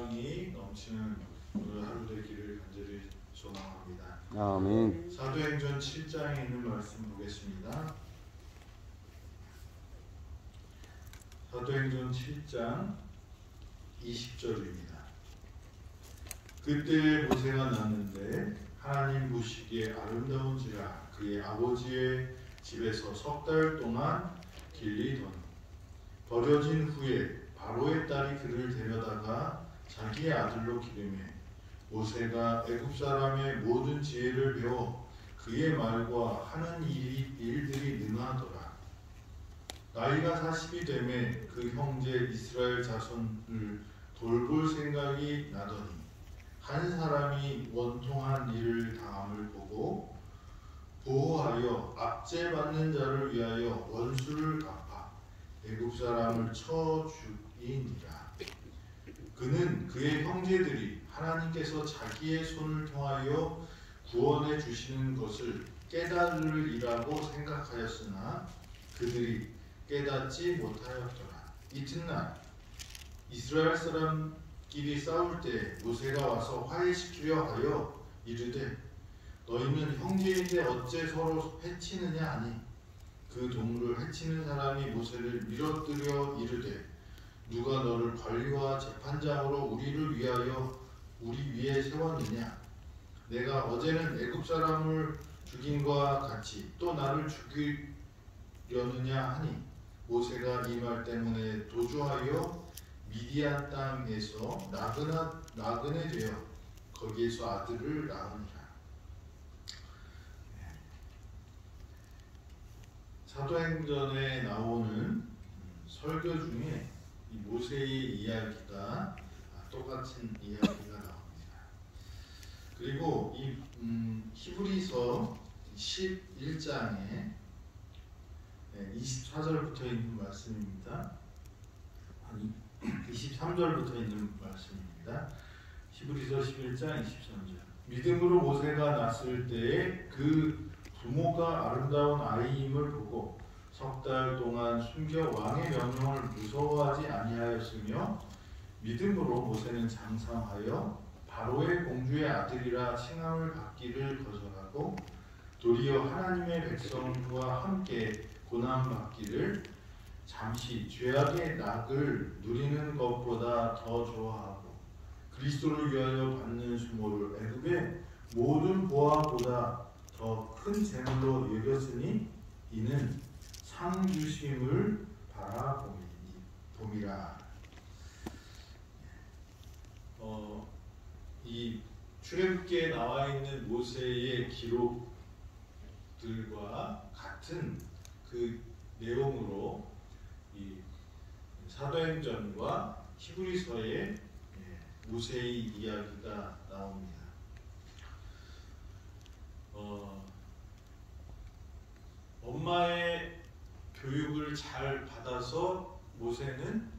소망이 넘치는 오늘 하루 되기를 간절히 소망합니다. 아멘. 사도행전 7장에 있는 말씀 보겠습니다. 사도행전 7장 20절입니다. 그때 모세가 났는데 하나님 보시기에 아름다운지라 그의 아버지의 집에서 석 달 동안 길리더니 버려진 후에 바로의 딸이 그를 데려다가 자기의 아들로 기르매 모세가 애굽 사람의 모든 지혜를 배워 그의 말과 하는 일들이 능하더라. 나이가 40이 되매 그 형제 이스라엘 자손을 돌볼 생각이 나더니 한 사람이 원통한 일을 당함을 보고 보호하여 압제받는 자를 위하여 원수를 갚아 애굽 사람을 쳐 죽이니라. 그는 그의 형제들이 하나님께서 자기의 손을 통하여 구원해 주시는 것을 깨달으리라고 생각하였으나 그들이 깨닫지 못하였더라. 이튿날 이스라엘 사람끼리 싸울 때 모세가 와서 화해시키려 하여 이르되 너희는 형제인데 어째 서로 해치느냐 하니 그 동물을 해치는 사람이 모세를 밀어뜨려 이르되 누가 너를 관리와 재판장으로 우리 위에 세웠느냐? 내가 어제는 애굽 사람을 죽인과 같이 또 나를 죽이려느냐 하니 모세가 이 말 때문에 도주하여 미디안 땅에서 나그네 되어 거기에서 아들을 낳으니라. 사도행전에 나오는 설교 중에 이 모세의 이야기가 똑같은 이야기가 나옵니다. 그리고 이 히브리서 11장에 24절부터 있는 말씀입니다. 23절부터 있는 말씀입니다. 히브리서 11장 23절. 믿음으로 모세가 났을 때에 그 부모가 아름다운 아이임을 보고 석 달 동안 숨겨 왕의 명령을 무서워하지 아니하였으며 믿음으로 모세는 장성하여 바로의 공주의 아들이라 칭함을 받기를 거절하고 도리어 하나님의 백성과 함께 고난받기를 잠시 죄악의 낙을 누리는 것보다 더 좋아하고 그리스도를 위하여 받는 수모를 애굽의 모든 보화보다 더 큰 재물로 여겼으니 이는 상 주심을 바라봄이라. 이 출애굽기에 나와 있는 모세의 기록들과 같은 그 내용으로 이 사도행전과 히브리서의 모세의 이야기가 나옵니다. 엄마의 교육을 잘 받아서 모세는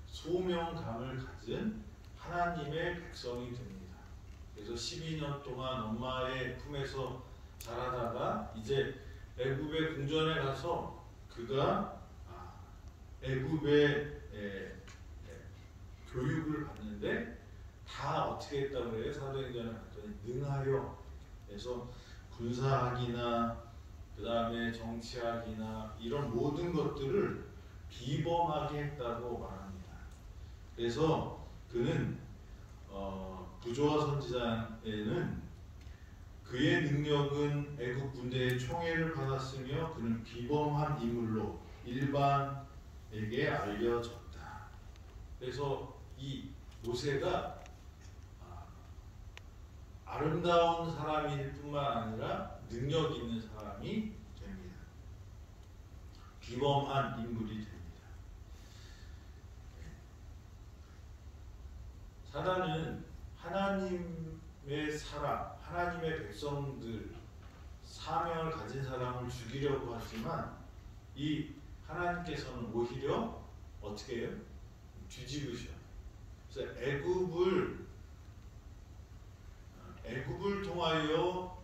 소명감을 가진 하나님의 백성이 됩니다. 그래서 12년 동안 엄마의 품에서 자라다가 이제 애굽의 궁전에 가서 그가 애굽의 교육을 받는데 다 어떻게 했다고 그래요? 사도행전에 갔더니 능하여 그래서 군사학이나 그 다음에 정치학이나 이런 모든 것들을 비범하게 했다고 말합니다. 그래서 그는 부조와 선지자에는 그의 능력은 애굽 군대의 총애를 받았으며 그는 비범한 인물로 일반에게 알려졌다. 그래서 이 모세가 아름다운 사람일 뿐만 아니라 능력 있는 사람이 됩니다. 비범한 인물이 됩니다. 사단은 하나님의 사람, 하나님의 백성들, 사명을 가진 사람을 죽이려고 하지만 이 하나님께서는 오히려 어떻게 해요? 뒤집으셔요. 그래서 애굽을 통하여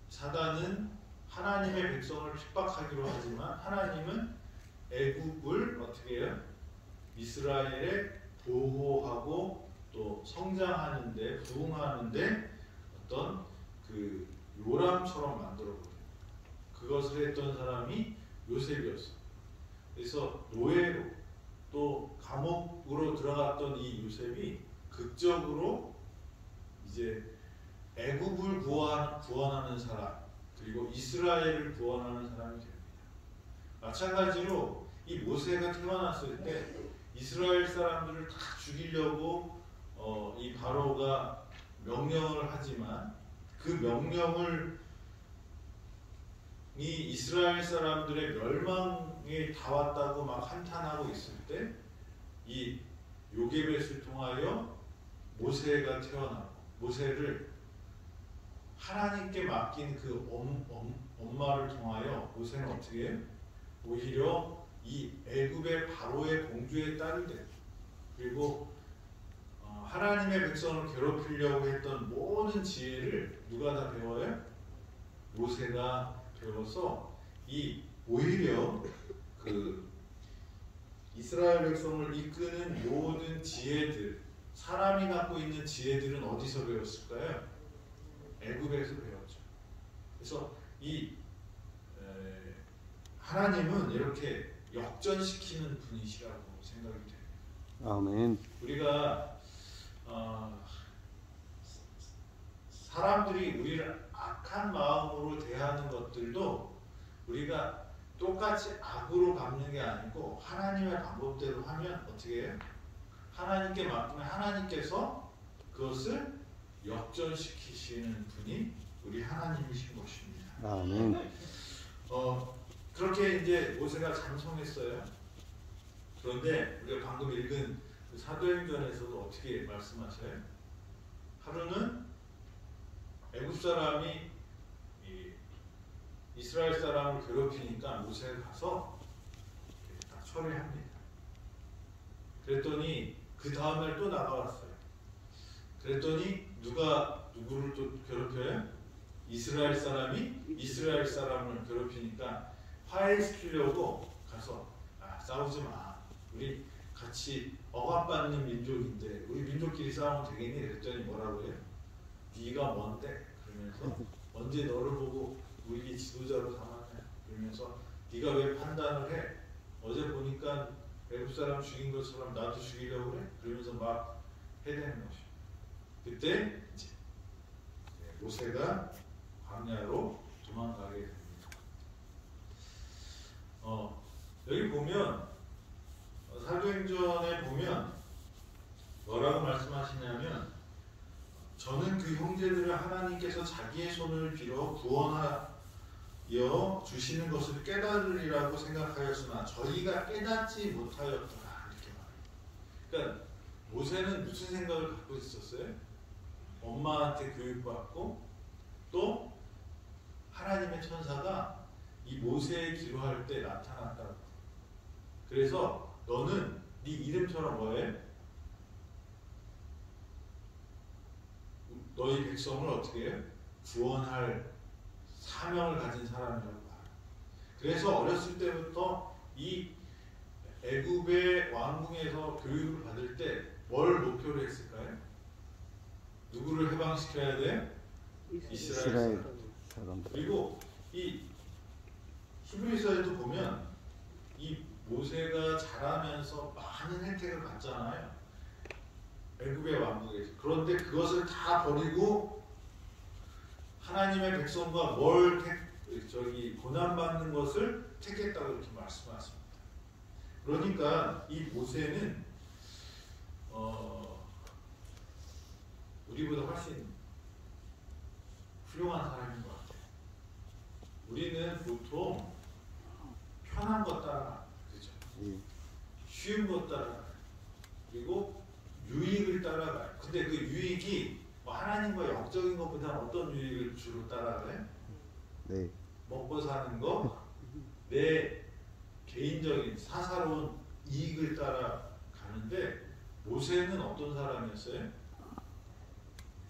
사단은 하나님의 백성을 핍박하기로 하지만 하나님은 애굽을 어떻게 해요? 이스라엘에 보호하고 또 성장하는데 부흥하는데 어떤 그 요람처럼 만들어버려요. 그것을 했던 사람이 요셉이었어. 그래서 노예로 또 감옥으로 들어갔던 이 요셉이 극적으로 이제 애굽을 구원하는 사람, 그리고 이스라엘을 구원하는 사람이 됩니다. 마찬가지로 이 모세가 태어났을 때 이스라엘 사람들을 다 죽이려고 이 바로가 명령을 하지만 그 명령을 이 이스라엘 사람들의 멸망에 다 왔다고 막 한탄하고 있을 때 이 요게벳을 통하여 모세가 태어나고 모세를 하나님께 맡긴 그 엄마를 통하여 모세는 어떻게 해요? 오히려 이 애굽의 바로의 공주의 딸이 돼. 그리고 하나님의 백성을 괴롭히려고 했던 모든 지혜를 누가 다 배워요? 모세가 배워서 이 오히려 그 이스라엘 백성을 이끄는 모든 지혜들, 사람이 갖고 있는 지혜들은 어디서 배웠을까요? 애굽에서 배웠죠. 그래서 이 하나님은 이렇게 역전시키는 분이시라고 생각이 돼요. 아멘. 우리가 사람들이 우리를 악한 마음으로 대하는 것들도 우리가 똑같이 악으로 갚는 게 아니고 하나님의 방법대로 하면 어떻게 해요? 하나님께 맡기면 하나님께서 그것을 역전시키시는 분이 우리 하나님이신 것입니다. 아멘. 그렇게 이제 모세가 장성했어요. 그런데 우리가 방금 읽은 그 사도행전에서도 어떻게 말씀하셔요? 하루는 애굽 사람이 이스라엘 사람을 괴롭히니까 모세가 가서 딱 처리합니다. 그랬더니 그 다음날 또 나가왔어요. 그랬더니 누가 누구를 또 괴롭혀요? 이스라엘 사람이 이스라엘 사람을 괴롭히니까 화해시키려고 가서 싸우지 마. 우리 같이 억압받는 민족인데 우리 민족끼리 싸우면 되겠니? 그랬더니 뭐라고 해요? 네가 뭔데? 그러면서 언제 너를 보고 우리 지도자로 삼았냐? 그러면서 네가 왜 판단을 해? 어제 보니까 애굽 사람 죽인 것처럼 나도 죽이려고 그래? 그러면서 막 해대는 것이죠. 그때 이제 모세가 광야로 도망가게 됩니다. 여기 보면 사도행전에 보면 뭐라고 말씀하시냐면 저는 그 형제들을 하나님께서 자기의 손을 빌어 구원하여 주시는 것을 깨달으리라고 생각하였으나 저희가 깨닫지 못하였더라 이렇게 말해요. 그러니까 모세는 무슨 생각을 갖고 있었어요? 엄마한테 교육받고 또 하나님의 천사가 이 모세에 기도할 때 나타났다고. 그래서 너는 네 이름처럼 뭐해? 너희 백성을 어떻게 해? 구원할 사명을 가진 사람이라고 말해요. 그래서 어렸을 때부터 이 애굽의 왕궁에서 교육을 받을 때 뭘 목표로 했을까요? 누구를 해방시켜야 돼? 이스라엘 사람들. 그리고 이 히브리서에도 보면 이 모세가 자라면서 많은 혜택을 받잖아요. 애굽의 왕국에서. 그런데 그것을 다 버리고 하나님의 백성과 뭘 고난받는 것을 택했다고 이렇게 말씀하십니다. 그러니까 이 모세는 우리보다 훨씬 훌륭한 사람인 것 같아요. 우리는 보통 편한 것 따라, 그죠? 쉬운 것 따라, 그리고 유익을 따라가요. 근데 그 유익이 하나님과 영적인 것보다 어떤 유익을 주로 따라가요? 네. 먹고 사는 거, 내 개인적인 사사로운 이익을 따라가는데 모세는 어떤 사람이었어요?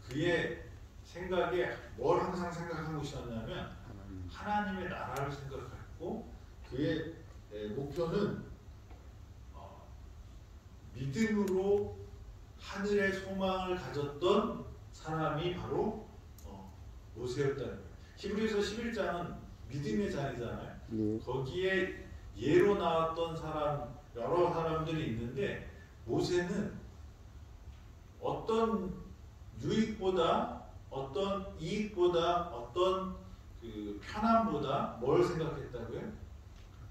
그의 생각에 뭘 항상 생각하고 있었냐면 하나님의 나라를 생각했고 그의 목표는 믿음으로 하늘의 소망을 가졌던 사람이 바로 모세였다는 거예요. 히브리서 11장은 믿음의 장이잖아요. 네. 거기에 예로 나왔던 사람 여러 사람들이 있는데 모세는 어떤 유익보다 어떤 이익보다 어떤 그 편함보다 뭘 생각했다고요?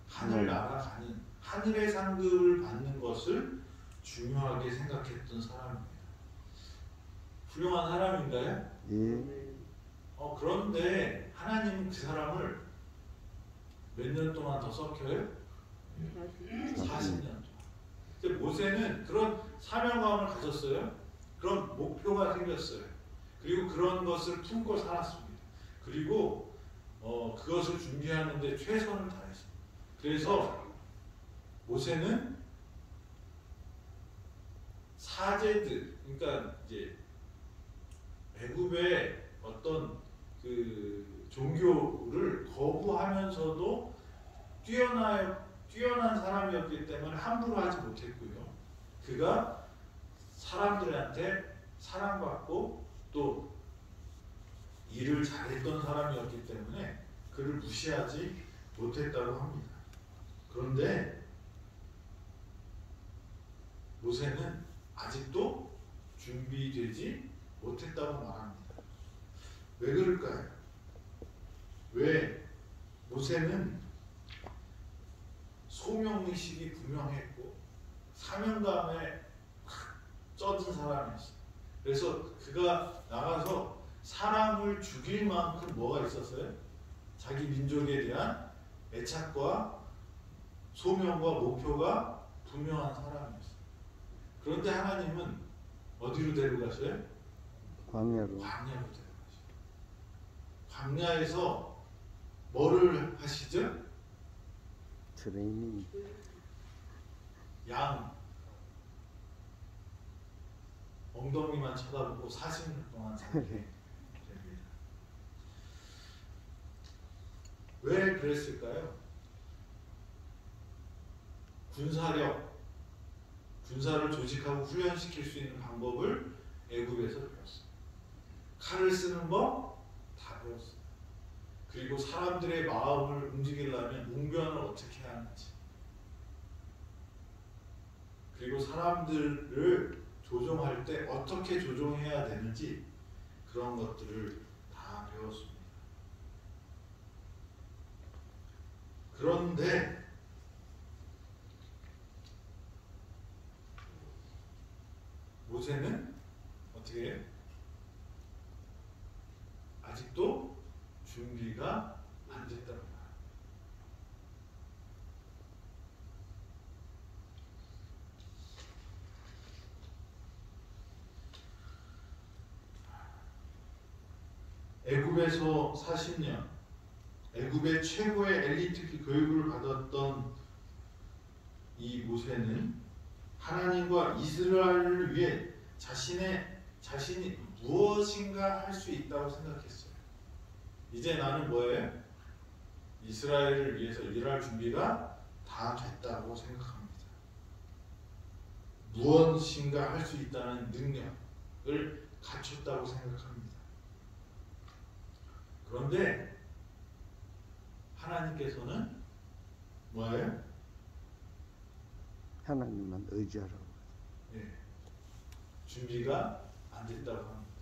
하늘 날아가는 하늘의 상급을 받는 것을 중요하게 생각했던 사람입니다. 훌륭한 사람인가요? 예. 그런데 하나님은 그 사람을 몇 년 동안 더 썩혀요? 40년 동안. 근데 모세는 그런 사명감을 가졌어요. 그런 목표가 생겼어요. 그리고 그런 것을 품고 살았습니다. 그리고 그것을 준비하는데 최선을 다했습니다. 그래서 모세는 사제들, 그러니까 이제 애굽의 어떤 그 종교를 거부하면서도 뛰어난 사람이었기 때문에 함부로 하지 못했고요. 그가 사람들한테 사랑받고 또 일을 잘했던 사람이었기 때문에 그를 무시하지 못했다고 합니다. 그런데 모세는 아직도 준비되지 못했다고 말합니다. 왜 그럴까요? 왜 모세는 소명의식이 분명했고 사명감에 쩌든 사람이었어요. 그래서 그가 나가서 사람을 죽일 만큼 뭐가 있었어요? 자기 민족에 대한 애착과 소명과 목표가 분명한 사람이었어요. 그런데 하나님은 어디로 데려가셔요? 광야로. 광야로 데려가셔요. 광야에서 뭐를 하시죠? 트레이닝. 양 엉덩이만 쳐다보고 40년 동안 살게 됩니다. 왜 그랬을까요? 군사를 조직하고 훈련시킬 수 있는 방법을 애굽에서 배웠어요. 칼을 쓰는 법 다 배웠어요. 그리고 사람들의 마음을 움직이려면 웅변을 어떻게 해야 하는지, 그리고 사람들을 조종할 때 어떻게 조종해야 되는지 그런 것들을 다 배웠습니다. 그런데 모세는 어떻게 해요? 아직도 준비가 안 됐다고 말합니다. 애굽에서 40년, 애굽의 최고의 엘리트 교육을 받았던 이 모세는 하나님과 이스라엘을 위해 자신이 무엇인가 할 수 있다고 생각했어요. 이제 나는 뭐예요? 이스라엘을 위해서 일할 준비가 다 됐다고 생각합니다. 무엇인가 할 수 있다는 능력을 갖췄다고 생각합니다. 그런데 하나님께서는 뭐예요? 하나님만 의지하라고. 예, 준비가 안 됐다고 합니다.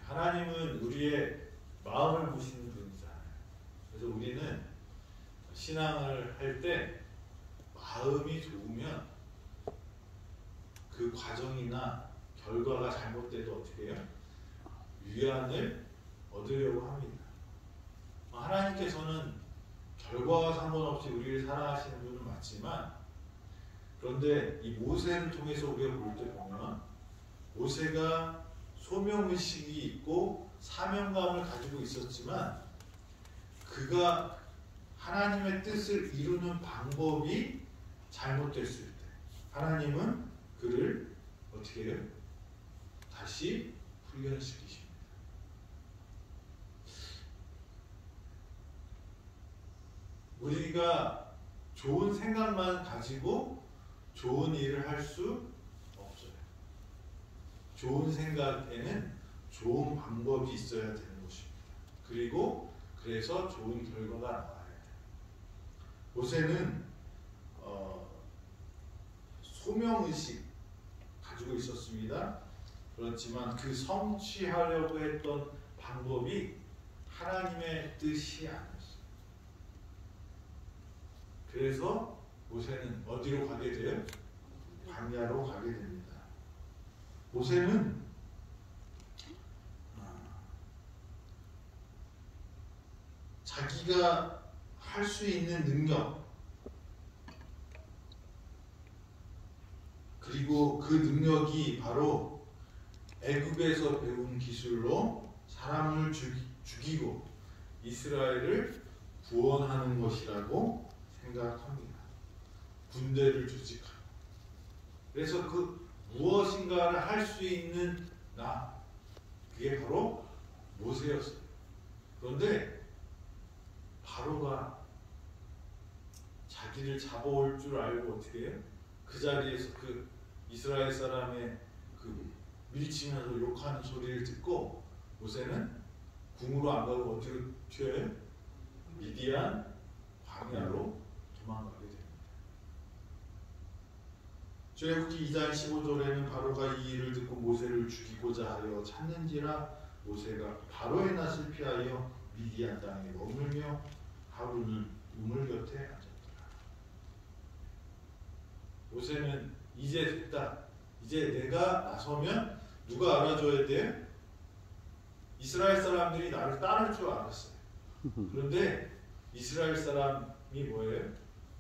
하나님은 우리의 마음을 보시는 분이잖아요. 그래서 우리는 신앙을 할 때 마음이 좋으면 그 과정이나 결과가 잘못돼도 어떻게 해요? 위안을 얻으려고 합니다. 하나님께서는 결과와 상관없이 우리를 사랑하시는 분은 맞지만, 그런데 이 모세를 통해서 우리가 볼 때 보면 모세가 소명의식이 있고 사명감을 가지고 있었지만 그가 하나님의 뜻을 이루는 방법이 잘못됐을 때 하나님은 그를 어떻게 해요? 다시 훈련시키십니다. 우리가 좋은 생각만 가지고 좋은 일을 할 수 없어요. 좋은 생각에는 좋은 방법이 있어야 되는 것입니다. 그리고 그래서 좋은 결과가 나와야 돼요. 모세는 소명의식 가지고 있었습니다. 그렇지만 그 성취하려고 했던 방법이 하나님의 뜻이 아니었어요. 그래서 모세는 어디로 가게 돼요? 광야로 가게 됩니다. 모세는 자기가 할 수 있는 능력 그리고 그 능력이 바로 애굽에서 배운 기술로 사람을 죽이고 이스라엘을 구원하는 것이라고 생각합니다. 군대를 조직하고. 그래서 그 무엇인가를 할 수 있는 나, 그게 바로 모세였어요. 그런데 바로가 자기를 잡아올 줄 알고 어떻게 해요? 그 자리에서 그 이스라엘 사람의 그 밀치면서 욕하는 소리를 듣고 모세는 궁으로 안 가고 어디로 튀어요? 미디안 광야로 도망가게 됩니다. 출애굽기 2장 15절에는 바로가 이 일을 듣고 모세를 죽이고자 하여 찾는지라 모세가 바로의 낯을 피하여 미디안 땅에 머물며 하루는 우물 곁에 앉았더라. 모세는 이제 됐다. 이제 내가 나서면 누가 알아줘야 돼? 이스라엘 사람들이 나를 따를 줄 알았어요. 그런데 이스라엘 사람이 뭐예요?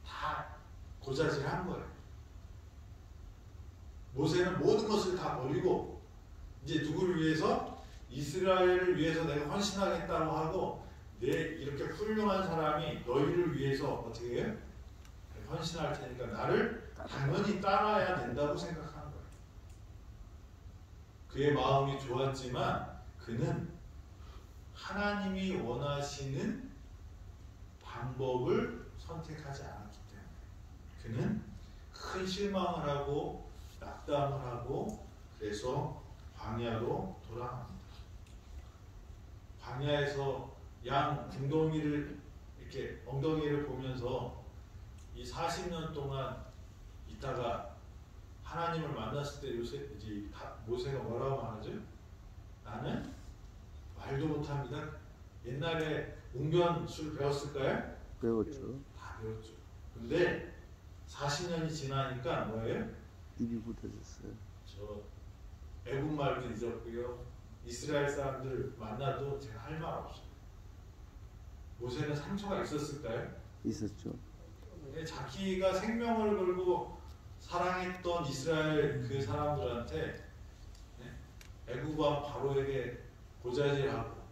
다 고자질한 거예요. 모세는 모든 것을 다 버리고 이제 누구를 위해서? 이스라엘을 위해서 내가 헌신하겠다고 하고 내 이렇게 훌륭한 사람이 너희를 위해서 어떻게 해요? 헌신할 테니까 나를 당연히 따라야 된다고 생각하는 거예요. 그의 마음이 좋았지만 그는 하나님이 원하시는 방법을 선택하지 않았기 때문에 그는 큰 실망을 하고 낙담을 하고 그래서 광야로 돌아갑니다. 광야에서 양 궁덩이를 이렇게 엉덩이를 보면서 이 40년 동안 있다가 하나님을 만났을 때 모세가 뭐라고 말하죠? 나는 말도 못합니다. 옛날에 웅변술 배웠을까요? 배웠죠. 다 배웠죠. 근데 40년이 지나니까 뭐예요? 입이 굳어졌어요. 저 애국 말도 잊었고요. 이스라엘 사람들 만나도 제가 할 말 없어요. 모세는 상처가 있었을까요? 있었죠. 자기가 생명을 걸고 사랑했던 이스라엘 그 사람들한테 애국 왕 바로에게 고자질하고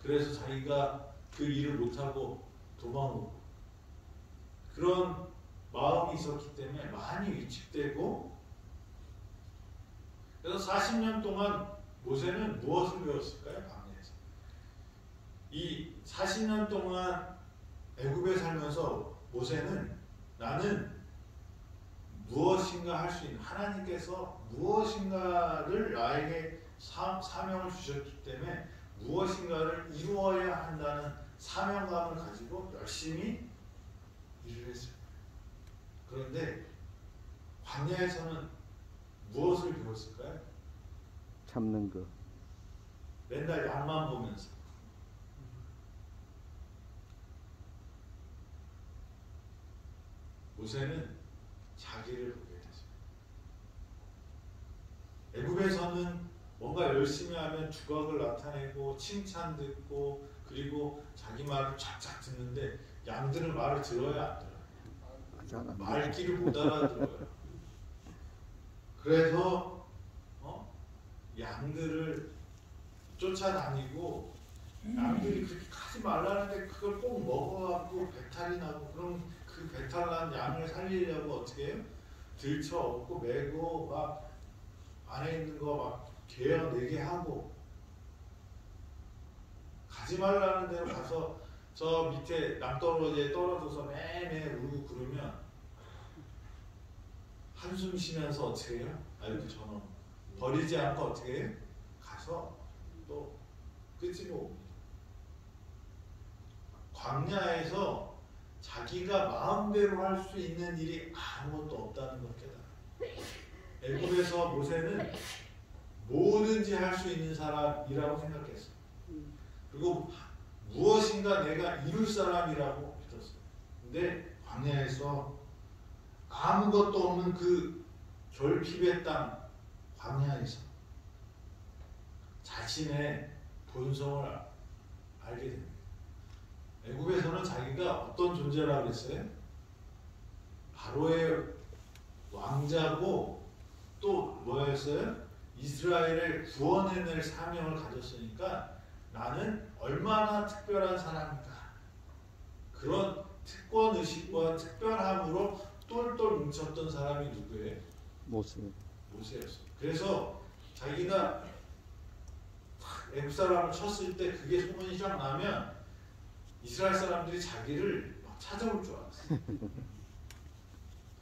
그래서 자기가 그 일을 못하고 도망오고 그런 마음이 있었기 때문에 많이 위축되고 그래서 40년 동안 모세는 무엇을 배웠을까요? 광야에서. 이 40년 동안 애굽에 살면서 모세는 나는 무엇인가 할 수 있는 하나님께서 무엇인가를 나에게 사명을 주셨기 때문에 무엇인가를 이루어야 한다는 사명감을 가지고 열심히 일을 했어요. 그런데 광야에서는 무엇을 배웠을까요? 참는 거. 맨날 양만 보면서 모세는 자기를 보게 됐어요. 애굽에서는 뭔가 열심히 하면 두각을 나타내고 칭찬 듣고 그리고 자기 말을 착착 듣는데 양들은 말을 들어야 안 들어요. 말귀를 못 알아들어요. 그래서 양들을 쫓아다니고 양들이 그렇게 하지 말라는데 그걸 꼭 먹어갖고 배탈이 나고 그럼 그 배탈난 양을 살리려고 어떻게 해요? 들쳐업고 매고 막 안에 있는 거 막 개어내게 하고 가지 말라는 데로 가서 저 밑에 남떨어지에 떨어져서 매매 울고 그러면 한숨 쉬면서 어떻게 해요? 아이고 저놈 버리지 않고 어떻게 해요? 가서 또 끄집어 옵니다. 광야에서 자기가 마음대로 할 수 있는 일이 아무것도 없다는 걸 깨달아요. 애굽에서 모세는 뭐든지 할 수 있는 사람이라고 생각했어요. 그리고 무엇인가 내가 이룰 사람이라고 믿었어요. 근데 광야에서 아무것도 없는 그 결핍의 땅 광야에서 자신의 본성을 알게 됩니다. 애굽에서는 자기가 어떤 존재라고 했어요? 바로의 왕자고 또 뭐였어요? 이스라엘을 구원해낼 사명을 가졌으니까 나는 얼마나 특별한 사람인가. 그런 특권의식과 특별함으로 똘똘 뭉쳤던 사람이 누구예요? 모세였어요. 그래서 자기가 애굽 사람을 쳤을 때 그게 소문이 쫙 나면 이스라엘 사람들이 자기를 막 찾아올 줄 알았어요.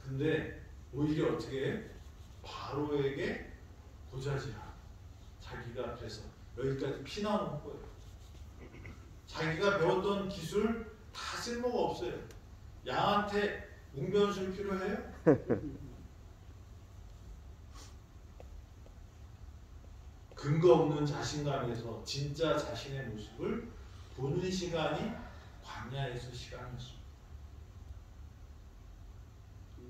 근데 오히려 어떻게 해? 바로에게 고자질하고 자기가 그래서 여기까지 피나는 거예요. 자기가 배웠던 기술 다 쓸모가 없어요. 양한테 웅변술 필요해요? 근거 없는 자신감에서 진짜 자신의 모습을 보는 시간이 광야에서 시간이었습니다.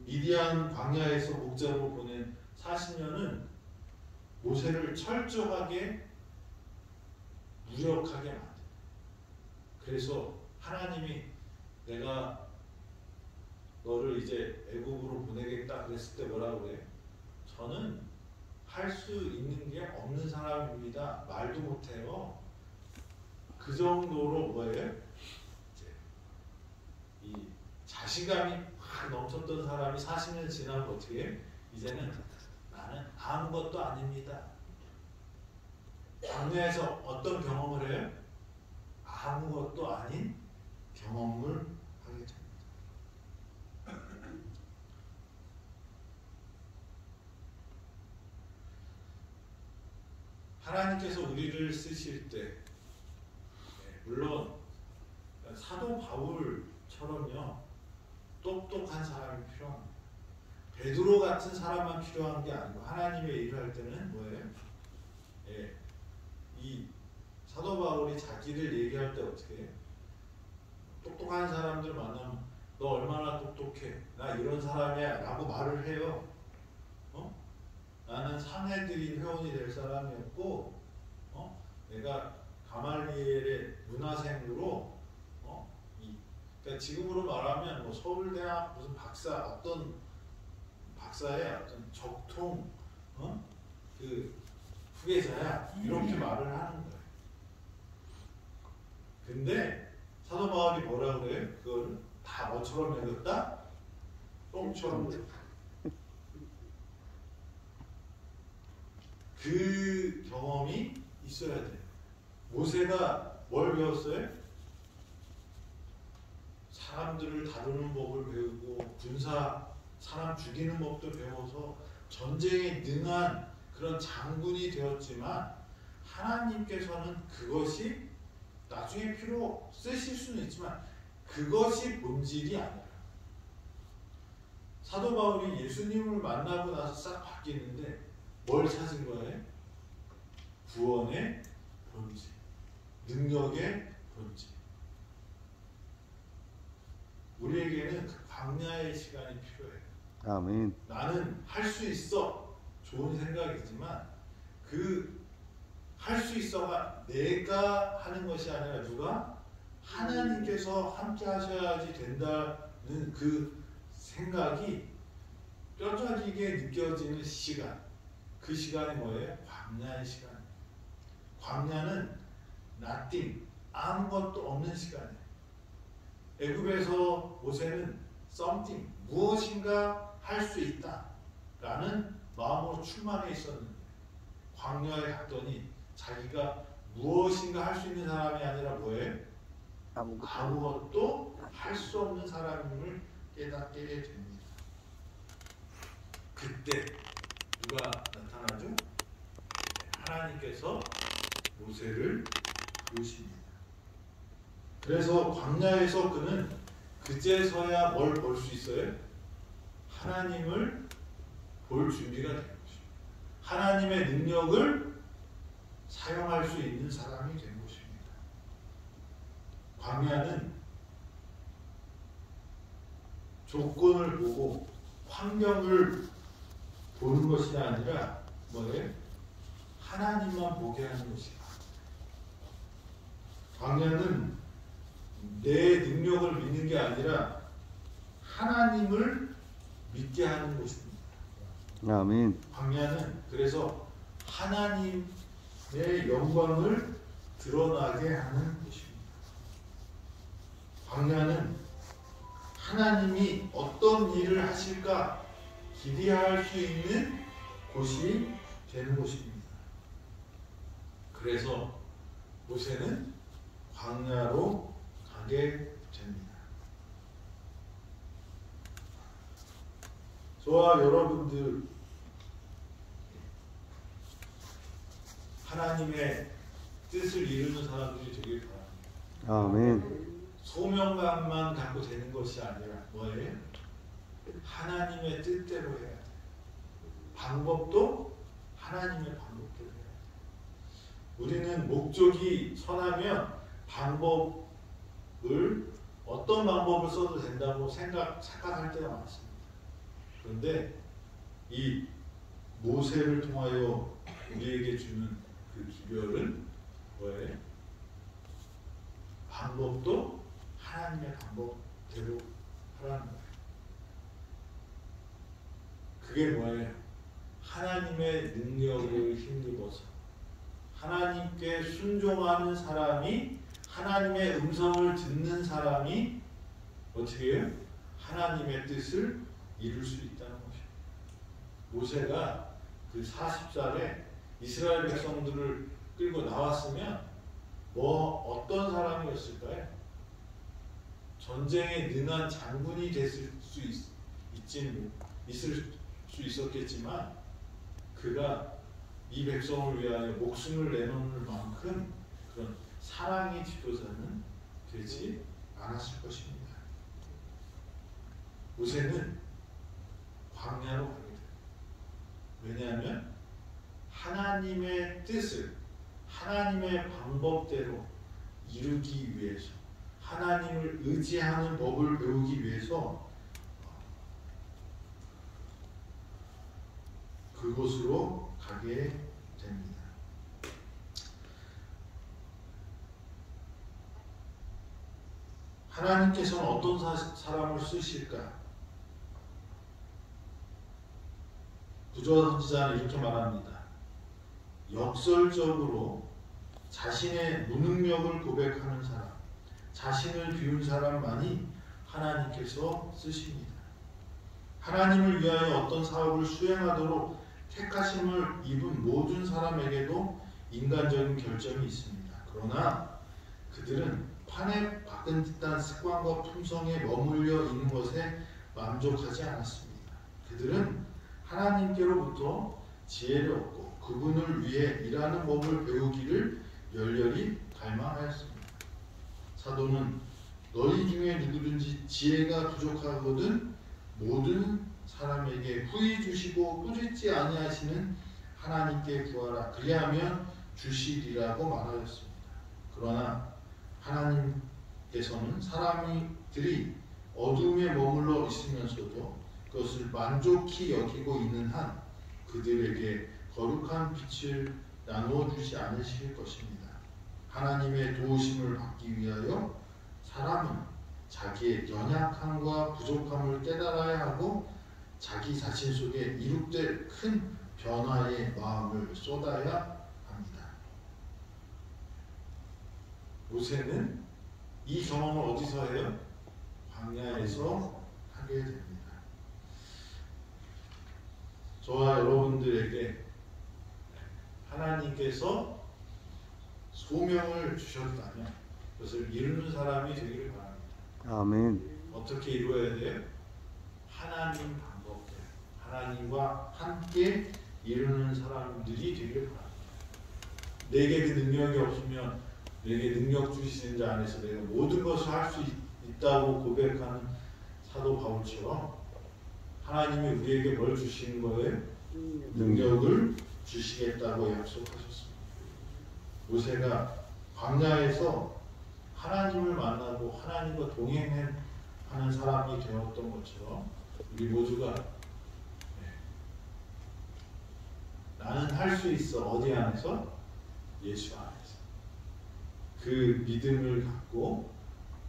미디안 광야에서 목자로 보낸 40년은 모세를 철저하게 무력하게 만듭니다. 그래서 하나님이 내가 너를 이제 애국으로 보내겠다 그랬을 때 뭐라고 그래요? 저는 할 수 있는 게 없는 사람입니다. 말도 못해요. 그 정도로 뭐예요? 이제 이 자신감이 확 넘쳤던 사람이 40년 지나고 어떻게 해요? 이제는 나는 아무것도 아닙니다. 광야에서 어떤 경험을 해요? 아무것도 아닌 경험을 하게 됩니다. 하나님께서 우리를 쓰실 때 물론 사도 바울처럼요 똑똑한 사람이 필요합니다. 베드로 같은 사람만 필요한 게 아니고 하나님의 일을 할 때는 뭐예요? 이 사도 바울이 자기를 얘기할 때 어떻게 해요? 똑똑한 사람들 만나면 너 얼마나 똑똑해? 나 이런 사람이야 라고 말을 해요. 나는 상해드린 회원이 될 사람이었고 내가 가말리엘의 문화생으로 그러니까 지금으로 말하면 뭐 서울대학 무슨 박사 어떤 박사의 어떤 적통 그 후계자야 이렇게 말을 하는 거예요. 근데 사도 바울이 뭐라고 그래요? 그거를 다 뭐처럼 읽었다? 똥처럼 읽었다. 그 경험이 있어야 돼요. 모세가 뭘 배웠어요? 사람들을 다루는 법을 배우고 군사 사람 죽이는 법도 배워서 전쟁에 능한 그런 장군이 되었지만 하나님께서는 그것이 나중에 필요 쓰실 수는 있지만 그것이 본질이 아니라 사도 바울이 예수님을 만나고 나서 싹 바뀌는데 뭘 찾은 거예요? 구원의 본질, 능력의 본질. 우리에게는 그 광야의 시간이 필요해요. 아멘. 나는 할 수 있어. 좋은 생각이지만 그 할 수 있어가 내가 하는 것이 아니라 누가? 하나님께서 함께 하셔야지 된다는 그 생각이 뼈저리게 느껴지는 시간. 그 시간이 뭐예요? 광야의 시간. 광야는 nothing, 아무것도 없는 시간이에요. 애굽에서 모세는 something, 무엇인가 할 수 있다 라는 마음으로 출마해 있었는데 광야에 갔더니 자기가 무엇인가 할 수 있는 사람이 아니라 뭐예요? 아무것도 할 수 없는 사람임을 깨닫게 됩니다. 그때 누가 나타나죠? 하나님께서 모세를 부르십니다. 그래서 광야에서 그는 그제서야 뭘 볼 수 있어요? 하나님을 볼 준비가 된 것입니다. 하나님의 능력을 사용할 수 있는 사람이 된 것입니다. 광야는 조건을 보고 환경을 보는 것이 아니라 뭐예요? 하나님만 보게 하는 것이다. 광야는 내 능력을 믿는 게 아니라 하나님을 믿게 하는 것입니다. 아멘. 광야는 그래서 하나님의 영광을 드러나게 하는 것입니다. 광야는 하나님이 어떤 일을 하실까 기대할 수 있는 곳이 되는 것입니다. 그래서 모세는 광야로 가게 됩니다. 저와 여러분들 하나님의 뜻을 이루는 사람들이 되길 바랍니다. 아멘. 소명감만 갖고 되는 것이 아니라 뭐예요? 하나님의 뜻대로 해야 돼. 방법도 하나님의 방법대로 해야 돼. 우리는 목적이 선하면 방법을 어떤 방법을 써도 된다고 착각할 때가 많습니다. 그런데 이 모세를 통하여 우리에게 주는 그 기별은 뭐예요? 방법도 하나님의 방법대로 하라는 거예요. 그게 뭐예요? 하나님의 능력을 힘입어서 하나님께 순종하는 사람이, 하나님의 음성을 듣는 사람이 어떻게 해요? 하나님의 뜻을 이룰 수 있다는 것입니다. 모세가 그 40살에 이스라엘 백성들을 끌고 나왔으면 어떤 사람이었을까요? 전쟁에 능한 장군이 됐을 수 있을 수 있었겠지만 그가 이 백성을 위하여 목숨을 내놓을 만큼 그런 사랑의 지도자는 되지 않았을 것입니다. 모세는 광야로 가게 돼요. 왜냐하면 하나님의 뜻을 하나님의 방법대로 이루기 위해서, 하나님을 의지하는 법을 배우기 위해서 그곳으로 가게 됩니다. 하나님께서는 어떤 사람을 쓰실까? 부조 선지자는 이렇게 말합니다. 역설적으로 자신의 무능력을 고백하는 사람, 자신을 비운 사람만이 하나님께서 쓰십니다. 하나님을 위하여 어떤 사업을 수행하도록 택하심을 입은 모든 사람에게도 인간적인 결정이 있습니다. 그러나 그들은 판에 박은 듯한 습관과 품성에 머물러 있는 것에 만족하지 않았습니다. 그들은 하나님께로부터 지혜를 얻고 그분을 위해 일하는 법을 배우기를 열렬히 갈망하였습니다. 사도는 너희 중에 누구든지 지혜가 부족하거든 모든 사람에게 후히 주시고 꾸짖지 아니하시는 하나님께 구하라. 그리하면 주시리라고 말하였습니다. 그러나 하나님께서는 사람들이 어둠에 머물러 있으면서도 그것을 만족히 여기고 있는 한 그들에게 거룩한 빛을 나누어 주지 않으실 것입니다. 하나님의 도우심을 받기 위하여 사람은 자기의 연약함과 부족함을 깨달아야 하고 자기 자신 속에 이룩될 큰 변화의 마음을 쏟아야 합니다. 모세는 이 경험을 어디서 해요? 광야에서 하게 됩니다. 저와 여러분들에게 하나님께서 소명을 주셨다면 그것을 이루는 사람이 되기를 바랍니다. 아멘. 어떻게 이루어야 돼요? 하나님 방법대로, 하나님과 함께 이루는 사람들이 되길 바랍니다. 내게 그 능력이 없으면 내게 능력 주시는 자 안에서 내가 모든 것을 할 수 있다고 고백하는 사도 바울처럼 하나님이 우리에게 뭘 주시는 거예요? 능력을 주시겠다고 약속하셨습니다. 모세가 광야에서 하나님을 만나고 하나님과 동행하는 사람이 되었던 것처럼 우리 모두가 나는 할 수 있어. 어디 안에서? 예수 안에서. 그 믿음을 갖고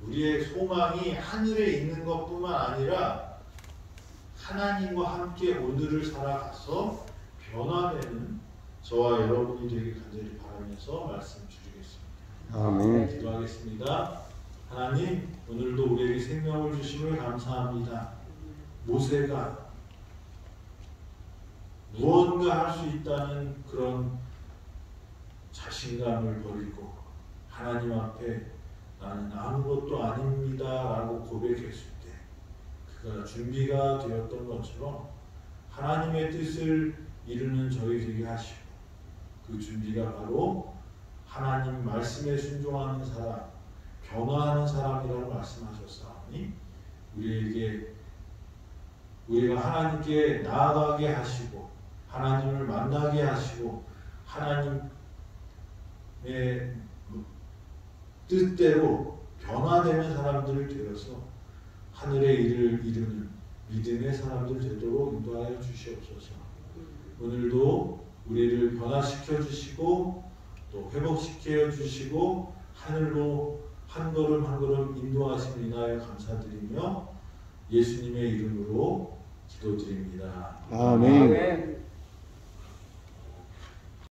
우리의 소망이 하늘에 있는 것뿐만 아니라 하나님과 함께 오늘을 살아가서 변화되는 저와 여러분이 되길 간절히 바라면서 말씀 드리겠습니다. 아멘. 기도하겠습니다. 하나님, 오늘도 우리에게 생명을 주심을 감사합니다. 모세가 무언가 할 수 있다는 그런 자신감을 버리고 하나님 앞에 나는 아무것도 아닙니다 라고 고백했을 때 그가 준비가 되었던 것처럼 하나님의 뜻을 이루는 저희 되게 하시고 그 준비가 바로 하나님 말씀에 순종하는 사람, 변화하는 사람이라고 말씀하셨사오니 우리가 하나님께 나아가게 하시고 하나님을 만나게 하시고 하나님의 뜻대로 변화되는 사람들을 되어서 하늘의 일을 이루는 믿음의 사람들 되도록 인도하여 주시옵소서. 오늘도 우리를 변화시켜 주시고 또 회복시켜 주시고 하늘로 한 걸음 한 걸음 인도하심을 인하여 감사드리며 예수님의 이름으로 기도드립니다. 아멘.